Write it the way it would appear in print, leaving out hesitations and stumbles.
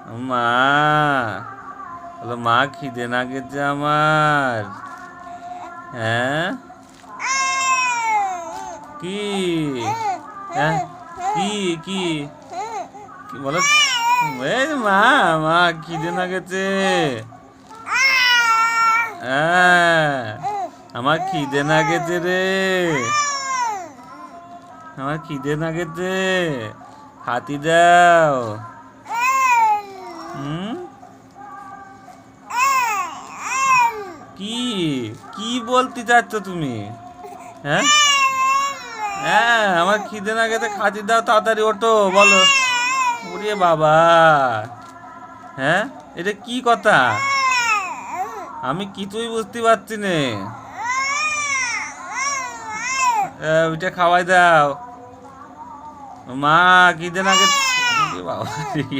মা, বলো মা খিদে না গেছে আমার। হ্যাঁ, কি? হ্যাঁ, কি কি কি বলো? এই মা, মা খিদে না গেছে। হ্যাঁ, আমার খিদে না গেছে রে। আমার খিদে না গেছে, হাতি দাও। হুম, কি কি বলতে চাচ্ছ তুমি? হ্যাঁ, হ্যাঁ, আমার খিদে না গেছে, খাতি দাও, তাড়াতাড়ি ওঠো, বলো। ওরে বাবা, হ্যাঁ, এটা কি কথা? আমি কিছুই বুঝতে পারছি না। ওইটা খাওয়াই দাও। মা খিদে না গেছে। ওরে বাবা রে।